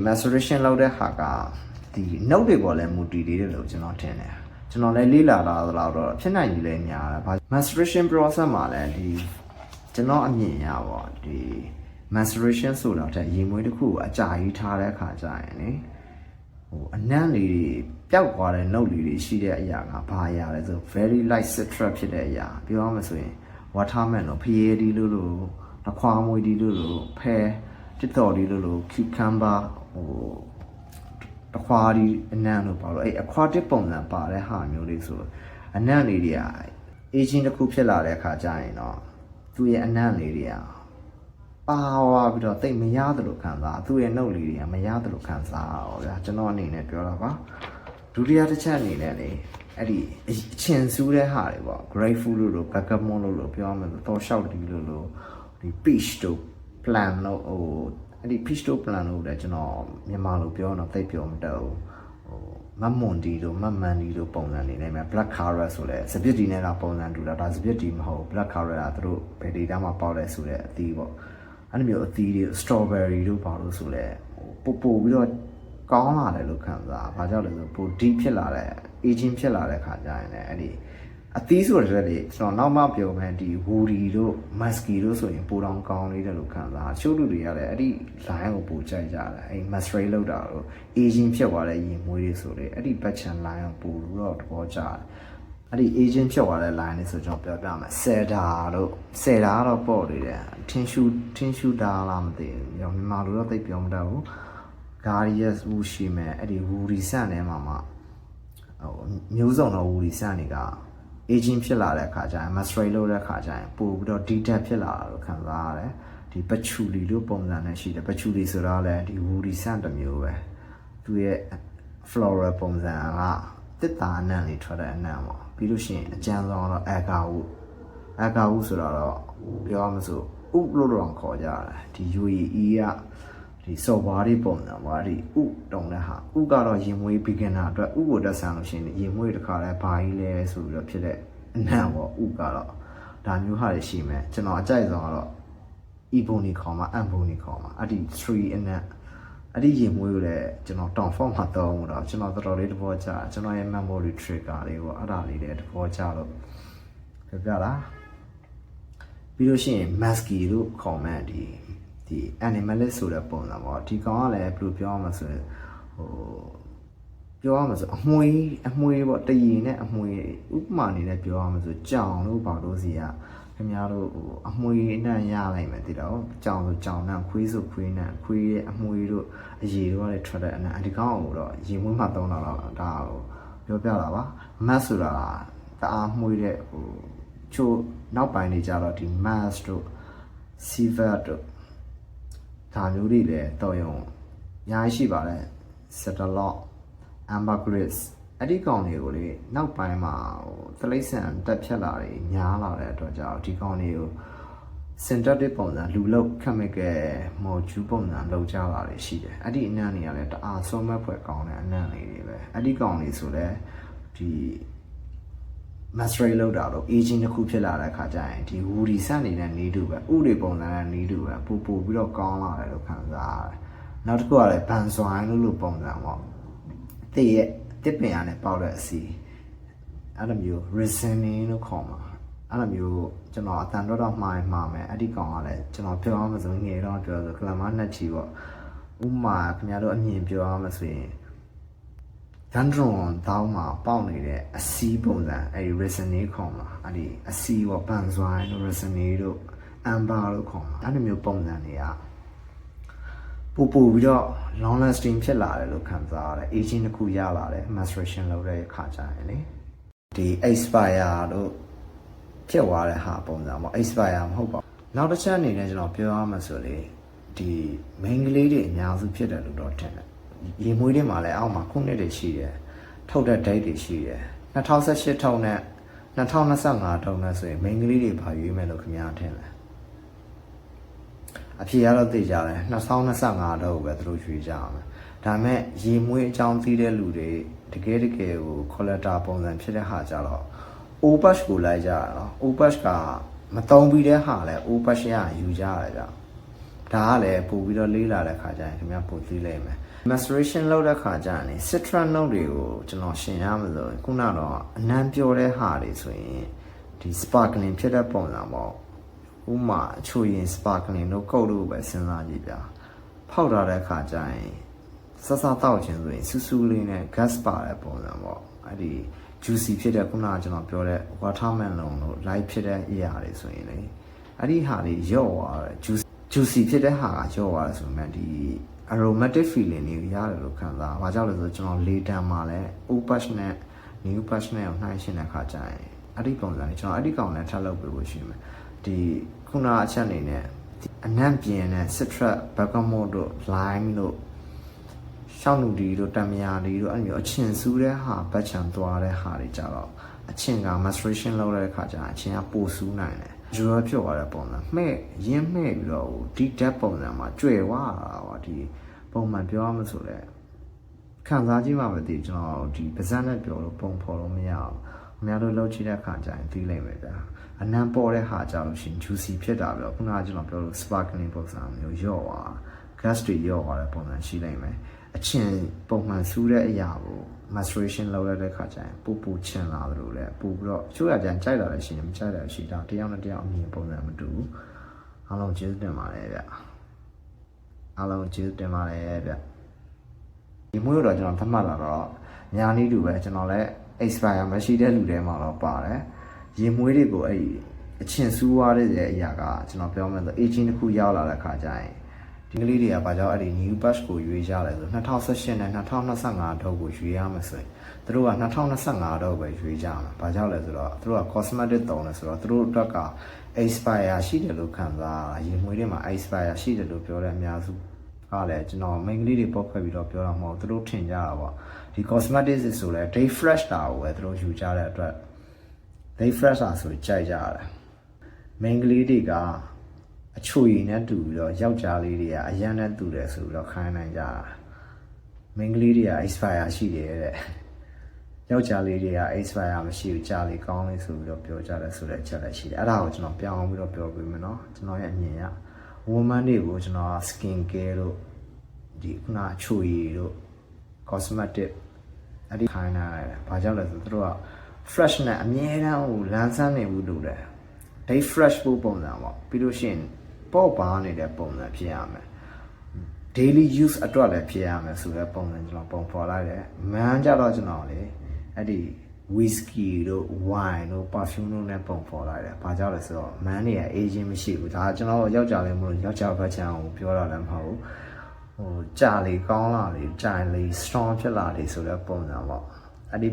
masturbation လုပ်တဲ့ဟာကဒီနှုတ်တွေပေါ်လဲမူတည်သေးတယ်လို့ကျွန်တော်ထင်တယ်ကျွန်တော်လည်းလေ့လာလာတော့ဖြစ်နိုင်ကြီးလဲများတယ် masturbation process မှာလဲဒီကျွန်တော်အမြင်ရပါဒီ masturbation ဆိုတော့တဲ့ရေမွေးတစ်ခုကိုအကြာကြီးထားတဲ့အခါကျရင်လေအနံ့လေးပျောက်သွားတဲ့နှုတ်လေးတွေရှိတဲ့အရာကဘာအရာလဲဆို very light citrus ဖြစ်တဲ့အရာပြောရမှာဆိုရင် watermelon လို့ဖျဲဒီလို့တခွားမွေးဒီလို့ဖဲတစ်တော်ဒီလို့ cucumber တခွားဒီအနံ့လို့ပါလို့အဲ့ aquatic ပုံစံပါတဲ့ဟာမျိုးလေးဆိုအနံ့လေးတွေက aging တစ်ခုဖြစ်လာတဲ့အခါကျရင်တော့သူ့ရဲ့အနံ့လေးတွေကပါဝါပြီးတော့တိတ်မရသလိုခံစားသူ့ရဲ့နှုတ်လေးတွေကမရသလိုခံစားတော့ဗျာကျွန်တော်အနေနဲ့ပြောတာပါဒုတိယတစ်ချက်အနေနဲ့လေအဲ့ဒီအချင်းစူးတဲ့ဟာတွေပေါ့ grapefruit လို့ bergamot လို့ပြောမှဆိုတော့ရှောက်တီလို့ဒီ peach တို့ plum လို့အဲ့ဒီ peach တို့ plum လို့လည်းကျွန်တော်မြန်မာလိုပြောတော့သိပြောမတတ်ဘူးမမွန်ဒီတို့မမန်ဒီတို့ပုံစံနေနေမှာ black carrot ဆိုလဲစပစ်ဒီနဲ့ကပုံစံတူတာဒါစပစ်ဒီမဟုတ် black carrot ကသူတို့ဘယ်ဒေတာမှာပေါက်လဲဆိုတဲ့အသီးပေါ့အဲ့လိုမျိုးအသီးတွေ strawberry တို့ပါလို့ဆိုလဲပို့ပြီးတော့ကောင်းလာတယ်လို့ခံစားဘာကြောင့်လဲဆိုပို deep ဖြစ်လာတဲ့ aging ဖြစ်လာတဲ့ခါကျရင်လည်းအဲ့ဒီအသီးဆိုတဲ့လေကျွန်တော်နောက်မှပြောမယ်ဒီ woody တို့ musky တို့ဆိုရင်ပိုတောင်ကောင်းလေးတယ်လို့ခံစားချို့လူတွေကလည်းအဲ့ဒီ line ကိုပိုကြိုက်ကြတယ်အဲ့ masturbate လုပ်တာတို့ aging ဖြစ်သွားတဲ့ရင်မွေးတွေဆိုလေအဲ့ဒီ patch line ကိုပိုလို့တော့သဘောကျတယ်အဲ့ဒီ aging ဖြစ်သွားတဲ့ line လေးဆိုကျွန်တော်ပြောပြမယ် cedar တို့ cedar တော့ပေါ့နေတယ်ထင်းရှူတာလားမသိဘူးမြန်မာလိုတော့သိပြောမတတ်ဘူး Garius ဝူရှိမယ်အဲ့ဒီ woody ဆန့်ထဲမှာမျိုးစုံတော့ woody ဆန့်တွေက aging ဖြစ်လာတဲ့အခါကျရင် masturbate လုပ်တဲ့အခါကျရင်ပို့ပြီးတော့ detail ဖြစ်လာတာလို့ခံစားရတယ်ဒီ patchouli လို့ပုံစံနဲ့ရှိတယ် patchouli ဆိုတော့လည်းဒီ woody ဆန့်တစ်မျိုးပဲသူရဲ့ floral ပုံစံကတစ်တာအနံ့လေးထွက်တဲ့အနံ့ပေါ့ပြီးလို့ရှိရင်အကျန်းဆုံးတော့ agarwood ဆိုတော့ပြောရမစို့ဥလို့တော့ခေါ်ကြတယ်ဒီ UAE ကဒီစော်ဘားလေးပုံစံပါဒီဥတုံတဲ့ဟာဥကတော့ရင်မွေး beginner အတွက်ဥကိုတက်ဆန်လို့ရှိရင်ရင်မွေးတစ်ခါလဲဘာကြီးလဲဆိုပြီးတော့ဖြစ်တဲ့အနံ့ပေါ့ဥကတော့ဒါမျိုးဟာတွေရှိမယ်ကျွန်တော်အကြိုက်ဆုံးကတော့ ebony ခေါ်မှာ ambony ခေါ်မှာအဲ့ဒီ3အနံ့အဲ့ဒီရင်မွေးကိုလည်းကျွန်တော် down form မှာတော့ကျွန်တော်တော်တော်လေးသဘောကျကျွန်တော်ရဲ့ memory trigger လေးပေါ့အဲ့ဒါလေးလည်းသဘောကျလို့ပြောပြလားပြီးလို့ရှိရင် musky လို့ခေါ်မယ်ဒီ animalist ဆိုတဲ့ပုံစံပေါ့ဒီကောင်ကလည်းဘယ်လိုပြောရမလဲဆိုရင်ပြောရမှာဆိုအမွှေးပေါ့တရီနဲ့အမွှေးဥပမာအနေနဲ့ပြောရမှာဆိုကြောင်လို့ပါလို့စီကခင်ဗျားတို့အမွှေးနဲ့ရလိုက်မယ်တိတော့ကြောင်ဆိုကြောင်နဲ့ခွေးဆိုခွေးနဲ့ခွေးရဲ့အမွှေးတို့အရည်တို့ကလည်းထွက်တဲ့အနံ့ဒီကောင်ကိုတော့ရေမွေးမှသုံးတာတော့ဒါကိုပြောပြတာပါမတ်ဆိုတာတအားမွှေးတဲ့ချို့နောက်ပိုင်းနေကြတော့ဒီ mass တို့ silver တို့ဒါမျိုးတွေလည်းတော်ရုံအများကြီးရှိပါတယ် Cetalot ambergris အဲ့ဒီကောင်တွေကိုလေနောက်ပိုင်းမှာသလိဆန်တက်ဖြတ်လာတွေများလာတဲ့အတွက်ကြောင့်ဒီကောင်တွေကို synthetic ပုံစံလူလုပ် chemical molecule ပုံစံလောက်ကြလာတွေရှိတယ်အဲ့ဒီအနံ့တွေကလည်းတအားဆုံးမဲ့ဖွယ်ကောင်းတဲ့အနံ့လေးတွေပဲအဲ့ဒီကောင်တွေဆိုလည်းဒီ masturbate လုပ်တာတော့ aging တစ်ခုဖြစ်လာတဲ့အခါကျရင်ဒီ woody ဆန့်နေတဲ့နေတူပဲဥတွေပုံစံနဲ့နေတူပဲပို့ပြီးတော့ကောင်းလာတယ်လို့ခံစားရတယ်နောက်တစ်ခုကလည်း banzoin လို့ပုံစံပေါ့တစ်ပင်ရနဲ့ပေါက်တဲ့အစီအဲ့လိုမျိုး reasoning လို့ခေါ်မှာအဲ့လိုမျိုးကျွန်တော်အတန်တော့မှားမယ်အဲ့ဒီကောင်ကလည်းကျွန်တော်ပြောအောင်ဆိုငယ်တော့ပြောဆိုကလမနှစ်ချီပေါ့ဥမာခင်ဗျားတို့အမြင်ပြောအောင်ဆိုရင်ဒန်ဒရွန်တောင်းမှာပေါက်နေတဲ့အစီပုံစံအဲ့ဒီ reasoning ခေါ်မှာအဲ့ဒီအစီပေါ့ banzoin လို့ reasoning လို့ amber လို့ခေါ်မှာအဲ့လိုမျိုးပုံစံတွေကပို့ပြီးတော့ long lasting ဖြစ်လာတယ်လို့ခံစားရတယ် aging တစ်ခုရလာတယ် masturbation လုပ်တဲ့အခါကျရင်လေဒီ expire လို့ဖြစ်သွားတဲ့ဟာပုံစံပေါ့ expire မဟုတ်ပါဘူးနောက်တစ်ချက်အနေနဲ့ကျွန်တော်ပြောရမှာဆိုလေဒီ main ကလေးတွေအများစုဖြစ်တယ်လို့တော့ထင်တယ်ရေမွေးတွေမှာလည်းအောက်မှာခုနှစ်တွေရှိတယ်ထုတ်တဲ့ date တွေရှိတယ်2018ထုတ်နဲ့2025ထုတ်နဲ့ဆိုရင် main ကလေးတွေဘာရွေးမယ်လို့ခင်ဗျားထင်လဲအဖြေရတော့သိကြတယ်2025တော့ပဲသူတို့ရွေးကြအောင်ဒါပေမဲ့ရေမွေးအကြောင်းသိတဲ့လူတွေတကယ်ကို collector ပုံစံဖြစ်တဲ့ဟာကြတော့ opash ကိုလိုက်ကြတာနော် opash ကမတုံးပြီးတဲ့ဟာလဲ opash ရယူကြရတယ်ဗျ ဒါကလည်းပို့ပြီးတော့လေးလာတဲ့ခါကျရင်ခင်ဗျာပို့သိလိမ့်မယ် maceration လုပ်တဲ့ခါကျရင် citrus note တွေကိုကျွန်တော်ရှင်းရမှာဆိုခုနတော့အနံပြောတဲ့ဟာတွေဆိုရင်ဒီ sparkling ဖြစ်တဲ့ပုံစံပေါ့ဥမာအချိုရင် sparkling တို့ကုတ်တို့ပဲစဉ်းစားကြည့်ဗျာဖောက်ထားတဲ့ခါကျရင်စစတောက်ခြင်းဆိုရင်စူးစူးလေးနဲ့ gas ပါတဲ့ပုံစံပေါ့အဲ့ဒီ juicy ဖြစ်တဲ့ခုနကကျွန်တော်ပြောတဲ့ watermelon တို့ light ဖြစ်တဲ့အရာတွေဆိုရင်လေအဲ့ဒီဟာတွေရော့သွားတယ် juicy ဖြစ်တဲ့ဟာကရော့သွားတယ်ဆိုမှဒီ aromatic feeling တွေရတယ်လို့ခံစား။ဘာကြောင့်လဲဆိုတော့ကျွန်တော်လေတံမှာလဲ old patch နဲ့ new patch နဲ့ကိုနှိုင်းရှင်းတဲ့ခါကျရင်အဲ့ဒီပုံစံလေးကျွန်တော်အဲ့ဒီကောင်နဲ့ထပ်လုပ်ပေးဖို့ရှိမယ်။ဒီခုနအချက်အနေနဲ့အနံ့ပြင်းတဲ့ citrus bergamot တို့ lime တို့ရှောင်းလူဒီတို့တံမြာဒီတို့အဲ့လိုအချင်စူးတဲ့ဟာပတ်ချံသွားတဲ့ဟာတွေကြတော့အချင်က maceration လုပ်တဲ့ခါကျရင်အချင်ကပိုစူးနိုင်တယ်။ကျွေးဖြစ်သွားတဲ့ပုံစံမှဲ့ရင်းမှဲ့ပြီးတော့ဒီ depth ပုံစံမှာကျွေသွားတာပေါ့ဒီပုံမှန်ပြောရမလို့ဆိုလဲခံစားကြည့်မှမသိကျွန်တော်ဒီပါဇက်နဲ့ပြောလို့ပုံဖော်လို့မရအောင်အများတို့လောက်ချိတဲ့ခါကျရင်သိလိမ့်မယ်ဗျာအနံပေါ်တဲ့ဟာကြောင့်လို့ရှိရင် juicy ဖြစ်တာပြီးတော့ခုနကကျွန်တော်ပြောလို့ sparkling ပုံစံမျိုးရော့သွား gas တွေရော့သွားတဲ့ပုံစံရှိလိမ့်မယ်အချင်းပုံမှန်စူးတဲ့အရာကို maceration လုပ်ရတဲ့ခါကျရင်ပူချင်လာတယ်လို့လဲပူပြီးတော့ချိုးရကြမ်းကြိုက်လာလို့ရှိရင်မကြိုက်တယ်ရှိတာတယောက်နဲ့တယောက်အမြင်ပုံစံမတူဘူးအားလုံးကျေးဇူးတင်ပါတယ်ဗျအားလုံးကျေးဇူးတင်ပါတယ်ဗျဒီမျိုးတော့ကျွန်တော်သတ်မှတ်လာတော့ညာနည်းတူပဲကျွန်တော်လည်း expire မရှိတဲ့လူတွေမှာတော့ပါတယ်ရေမွေးတွေကိုအဲ့အချင်းစူးသွားတဲ့အရာကကျွန်တော်ပြောမယ်ဆို aging တစ်ခုရောက်လာတဲ့ခါကျရင်ဒီကလေးတွေကဘာကြောင့်အဲ့ဒီ new batch ကိုရွေးကြလဲဆို2018နဲ့2025တော့ကိုရွေးရမှာဆိုရင်သူတို့က2025တော့ပဲရွေးကြမှာဘာကြောင့်လဲဆိုတော့သူတို့က cosmetic တုံးတယ်ဆိုတော့သူတို့အတွက်က expire ရှိတယ်လို့ခံစားရရင်မွေးတွေမှာ expire ရှိတယ်လို့ပြောတဲ့အများစုကလည်းကျွန်တော် main ကလေးတွေပေါက်ခွဲပြီးတော့ပြောတာမဟုတ်သူတို့ထင်ကြတာပေါ့ဒီ cosmetic ဆိုလဲ day fresh တာကိုပဲသူတို့ယူကြတဲ့အတွက် day fresh တာဆိုကြိုက်ကြတာ main ကလေးတွေကအချိုရည်နဲ့တူပြီးတော့ယောက်ျားလေးတွေကအရန်နဲ့တူတယ်ဆိုပြီးတော့ခိုင်းနိုင်ကြတာမိန်းကလေးတွေက expire ရှိတယ်တဲ့ယောက်ျားလေးတွေက expire မရှိဘူးကြာလေးကောင်းလေးဆိုပြီးတော့ပြောကြတယ်ဆိုတဲ့အချက်လည်းရှိတယ်အဲ့ဒါကိုကျွန်တော်ပြောင်းပြီးတော့ပြောပြမယ်နော်ကျွန်တော်ရဲ့အမြင်က woman တွေကိုကျွန်တော် skin care တို့ဒီခုနအချိုရည်တို့ cosmetic အဲ့ဒီခိုင်းနိုင်တယ်ဘာကြောင့်လဲဆိုသူတို့က fresh နဲ့အမြဲတမ်းဟိုလန်းဆန်းနေဘူးလို့တယ် day fresh ဖို့ပုံစံပေါ့ပြီးလို့ရှိရင်ပေါ့ပါနေတဲ့ပုံစံဖြစ်ရမယ် daily use အတွက်လည်းဖြစ်ရမယ်ဆိုတဲ့ပုံစံကျွန်တော်ပုံဖော်လိုက်တယ်မန်းကြတော့ကျွန်တော်လေအဲ့ဒီ whisky တို့ wine တို့ perfume တို့နဲ့ပုံဖော်လိုက်တယ်ဘာကြောင့်လဲဆိုတော့မန်းတွေက aging မရှိဘူးဒါကျွန်တော်ယောက်ျားလေးမလို့ယောက်ျားဘက်ချမ်းကိုပြောတာလည်းမဟုတ်ဘူးဟိုကြာလေကောင်းလာလေကြာလေ strong ဖြစ်လာလေဆိုတဲ့ပုံစံပေါ့အဲ့ဒီ